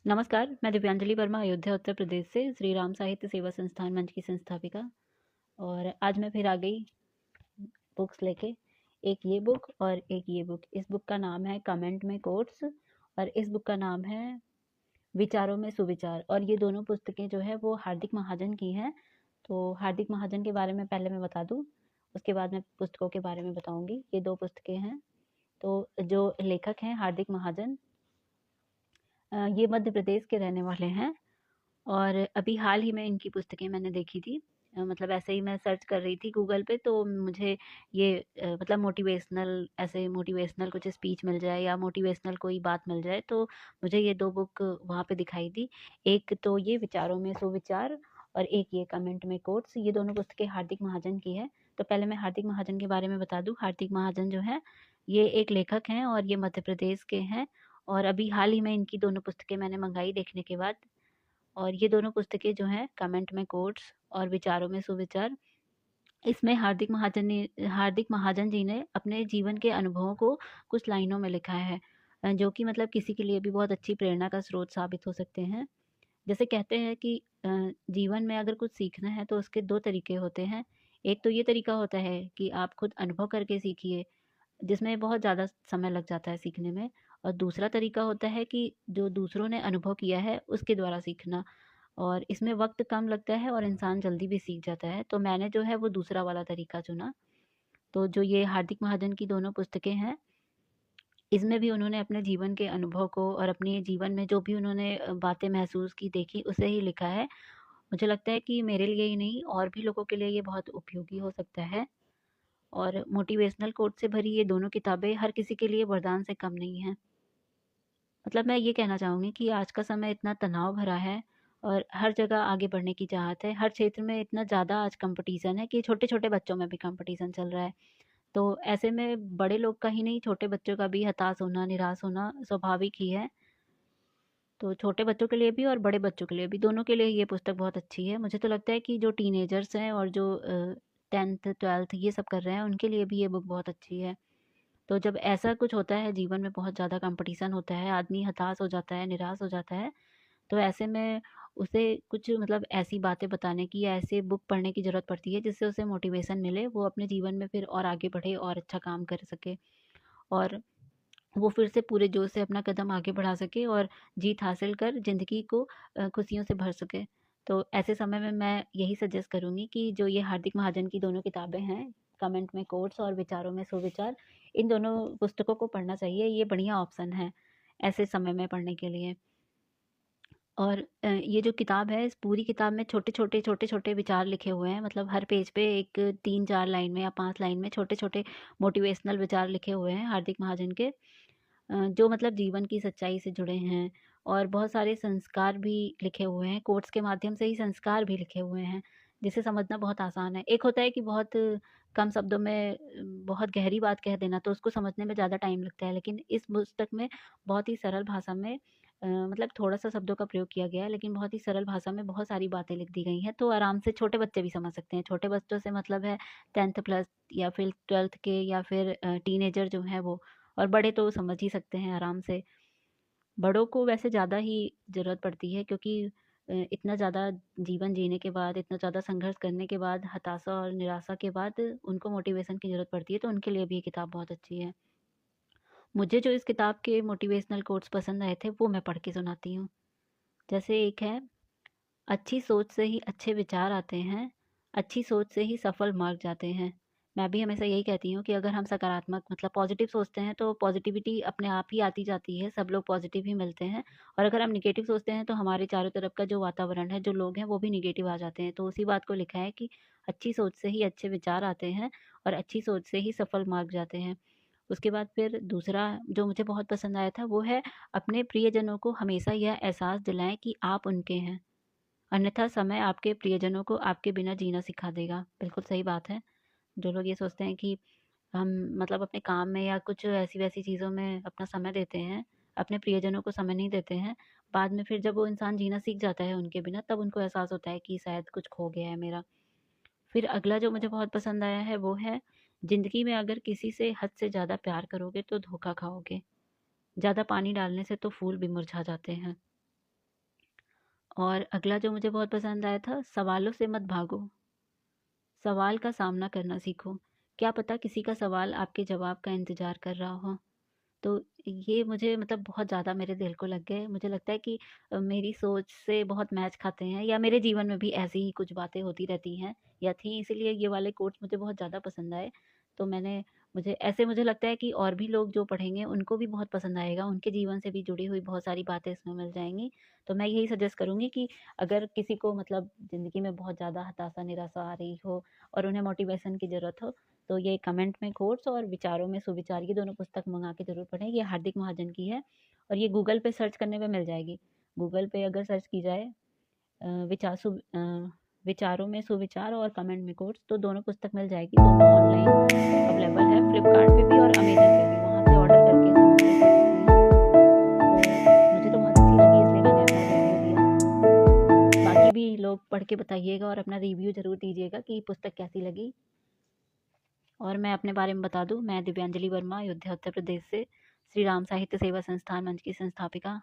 नमस्कार, मैं दिव्यांजलि वर्मा अयोध्या उत्तर प्रदेश से श्री राम साहित्य सेवा संस्थान मंच की संस्थापिका। और आज मैं फिर आ गई बुक्स लेके, एक ये बुक और एक ये बुक। इस बुक का नाम है कमेंट में कोट्स और इस बुक का नाम है विचारों में सुविचार। और ये दोनों पुस्तकें जो है वो हार्दिक महाजन की हैं। तो हार्दिक महाजन के बारे में पहले मैं बता दूं, उसके बाद मैं पुस्तकों के बारे में बताऊंगी। ये दो पुस्तकें हैं। तो जो लेखक हैं हार्दिक महाजन, ये मध्य प्रदेश के रहने वाले हैं। और अभी हाल ही में इनकी पुस्तकें मैंने देखी थी। मतलब ऐसे ही मैं सर्च कर रही थी गूगल पे, तो मुझे ये मतलब मोटिवेशनल, ऐसे मोटिवेशनल कुछ स्पीच मिल जाए या मोटिवेशनल कोई बात मिल जाए, तो मुझे ये दो बुक वहाँ पे दिखाई दी। एक तो ये विचारों में सुविचार और एक ये कमेंट में कोट्स। ये दोनों पुस्तकें हार्दिक महाजन की है। तो पहले मैं हार्दिक महाजन के बारे में बता दूं। हार्दिक महाजन जो है ये एक लेखक हैं और ये मध्य प्रदेश के हैं। और अभी हाल ही में इनकी दोनों पुस्तकें मैंने मंगाई देखने के बाद। और ये दोनों पुस्तकें जो हैं कमेंट में कोट्स और विचारों में सुविचार, इसमें हार्दिक महाजन जी ने अपने जीवन के अनुभवों को कुछ लाइनों में लिखा है, जो कि मतलब किसी के लिए भी बहुत अच्छी प्रेरणा का स्रोत साबित हो सकते हैं। जैसे कहते हैं कि जीवन में अगर कुछ सीखना है तो उसके दो तरीके होते हैं। एक तो ये तरीका होता है कि आप खुद अनुभव करके सीखिए, जिसमें बहुत ज़्यादा समय लग जाता है सीखने में। और दूसरा तरीका होता है कि जो दूसरों ने अनुभव किया है उसके द्वारा सीखना, और इसमें वक्त कम लगता है और इंसान जल्दी भी सीख जाता है। तो मैंने जो है वो दूसरा वाला तरीका चुना। तो जो ये हार्दिक महाजन की दोनों पुस्तकें हैं, इसमें भी उन्होंने अपने जीवन के अनुभव को और अपने जीवन में जो भी उन्होंने बातें महसूस की, देखी, उसे ही लिखा है। मुझे लगता है कि मेरे लिए ही नहीं और भी लोगों के लिए ये बहुत उपयोगी हो सकता है। और मोटिवेशनल कोट से भरी ये दोनों किताबें हर किसी के लिए वरदान से कम नहीं हैं। मतलब मैं ये कहना चाहूँगी कि आज का समय इतना तनाव भरा है और हर जगह आगे बढ़ने की चाहत है। हर क्षेत्र में इतना ज़्यादा आज कॉम्पिटिशन है कि छोटे-छोटे बच्चों में भी कॉम्पिटिशन चल रहा है। तो ऐसे में बड़े लोग का ही नहीं, छोटे बच्चों का भी हताश होना, निराश होना स्वाभाविक ही है। तो छोटे बच्चों के लिए भी और बड़े बच्चों के लिए भी, दोनों के लिए ये पुस्तक बहुत अच्छी है। मुझे तो लगता है कि जो टीनेजर्स हैं और जो 10th 12th ये सब कर रहे हैं, उनके लिए भी ये बुक बहुत अच्छी है। तो जब ऐसा कुछ होता है जीवन में, बहुत ज़्यादा कंपटीशन होता है, आदमी हताश हो जाता है, निराश हो जाता है, तो ऐसे में उसे कुछ मतलब ऐसी बातें बताने की या ऐसे बुक पढ़ने की ज़रूरत पड़ती है जिससे उसे मोटिवेशन मिले, वो अपने जीवन में फिर और आगे बढ़े और अच्छा काम कर सके, और वो फिर से पूरे जोश से अपना कदम आगे बढ़ा सके और जीत हासिल कर ज़िंदगी को खुशियों से भर सके। तो ऐसे समय में मैं यही सजेस्ट करूँगी कि जो ये हार्दिक महाजन की दोनों किताबें हैं, कमेंट में कोट्स और विचारों में सुविचार, इन दोनों पुस्तकों को पढ़ना चाहिए। ये बढ़िया ऑप्शन है ऐसे समय में पढ़ने के लिए। और ये जो किताब है, इस पूरी किताब में छोटे-छोटे विचार लिखे हुए हैं। मतलब हर पेज पे एक 3-4 लाइन में या 5 लाइन में छोटे-छोटे मोटिवेशनल विचार लिखे हुए हैं हार्दिक महाजन के, जो मतलब जीवन की सच्चाई से जुड़े हैं। और बहुत सारे संस्कार भी लिखे हुए हैं, कोट्स के माध्यम से ही संस्कार भी लिखे हुए हैं, जिसे समझना बहुत आसान है। एक होता है कि बहुत कम शब्दों में बहुत गहरी बात कह देना, तो उसको समझने में ज़्यादा टाइम लगता है। लेकिन इस पुस्तक में बहुत ही सरल भाषा में, मतलब थोड़ा-सा शब्दों का प्रयोग किया गया है, लेकिन बहुत ही सरल भाषा में बहुत सारी बातें लिख दी गई हैं, तो आराम से छोटे बच्चे भी समझ सकते हैं। छोटे बच्चों से मतलब है 10th प्लस या फिर 12th के, या फिर टीनेजर जो हैं वो। और बड़े तो समझ ही सकते हैं आराम से। बड़ों को वैसे ज़्यादा ही ज़रूरत पड़ती है, क्योंकि इतना ज़्यादा जीवन जीने के बाद, इतना ज़्यादा संघर्ष करने के बाद, हताशा और निराशा के बाद उनको मोटिवेशन की ज़रूरत पड़ती है, तो उनके लिए भी ये किताब बहुत अच्छी है। मुझे जो इस किताब के मोटिवेशनल कोट्स पसंद आए थे, वो मैं पढ़ के सुनाती हूँ। जैसे एक है, अच्छी सोच से ही अच्छे विचार आते हैं, अच्छी सोच से ही सफल मार्ग जाते हैं। मैं भी हमेशा यही कहती हूँ कि अगर हम सकारात्मक मतलब पॉज़िटिव सोचते हैं तो पॉज़िटिविटी अपने आप ही आती जाती है, सब लोग पॉज़िटिव ही मिलते हैं। और अगर हम नेगेटिव सोचते हैं तो हमारे चारों तरफ का जो वातावरण है, जो लोग हैं, वो भी नेगेटिव आ जाते हैं। तो उसी बात को लिखा है कि अच्छी सोच से ही अच्छे विचार आते हैं और अच्छी सोच से ही सफल मार्ग जाते हैं। उसके बाद फिर दूसरा जो मुझे बहुत पसंद आया था, वो है, अपने प्रियजनों को हमेशा यह एहसास दिलाएँ कि आप उनके हैं। अन्यथा समय आपके प्रियजनों को आपके बिना जीना सिखा देगा। बिल्कुल सही बात है। जो लोग ये सोचते हैं कि हम मतलब अपने काम में या कुछ ऐसी-वैसी चीज़ों में अपना समय देते हैं, अपने प्रियजनों को समय नहीं देते हैं, बाद में फिर जब वो इंसान जीना सीख जाता है उनके बिना, तब उनको एहसास होता है कि शायद कुछ खो गया है मेरा। फिर अगला जो मुझे बहुत पसंद आया है वो है, ज़िंदगी में अगर किसी से हद से ज़्यादा प्यार करोगे तो धोखा खाओगे। ज़्यादा पानी डालने से तो फूल भी मुरझा जाते हैं। और अगला जो मुझे बहुत पसंद आया था, सवालों से मत भागो, सवाल का सामना करना सीखो। क्या पता किसी का सवाल आपके जवाब का इंतज़ार कर रहा हो। तो ये मुझे मतलब बहुत ज़्यादा मेरे दिल को लग गए। मुझे लगता है कि मेरी सोच से बहुत मैच खाते हैं, या मेरे जीवन में भी ऐसी ही कुछ बातें होती रहती हैं या थी, इसीलिए ये वाले कोट्स मुझे बहुत ज़्यादा पसंद आए। तो मुझे लगता है कि और भी लोग जो पढ़ेंगे उनको भी बहुत पसंद आएगा, उनके जीवन से भी जुड़ी हुई बहुत सारी बातें इसमें मिल जाएँगी। तो मैं यही सजेस्ट करूँगी कि अगर किसी को मतलब ज़िंदगी में बहुत ज़्यादा हताशा, निराशा आ रही हो और उन्हें मोटिवेशन की ज़रूरत हो, तो ये कमेंट में कोट्स और विचारों में सुविचार, ये दोनों पुस्तक मंगा के ज़रूर पढ़ें। ये हार्दिक महाजन की है और ये गूगल पे सर्च करने पे मिल जाएगी। गूगल पे अगर सर्च की जाए विचारों में सुविचार और कमेंट में कोट्स, तो दोनों पुस्तक मिल जाएगी। दोनों ऑनलाइन अवेलेबल है, फ्लिपकार्ट पे भी और अमेजन पे भी, वहाँ से ऑर्डर करके इसे मंगा सकते हैं। तो मुझे तो बहुत अच्छी लगी, इसलिए मैंने अपना रिव्यू दिया। बाकी भी लोग पढ़ के बताइएगा और अपना रिव्यू ज़रूर दीजिएगा कि पुस्तक कैसी लगी। और मैं अपने बारे में बता दूं, मैं दिव्यांजलि वर्मा, अयोध्या उत्तर प्रदेश से श्री राम साहित्य सेवा संस्थान मंच की संस्थापिका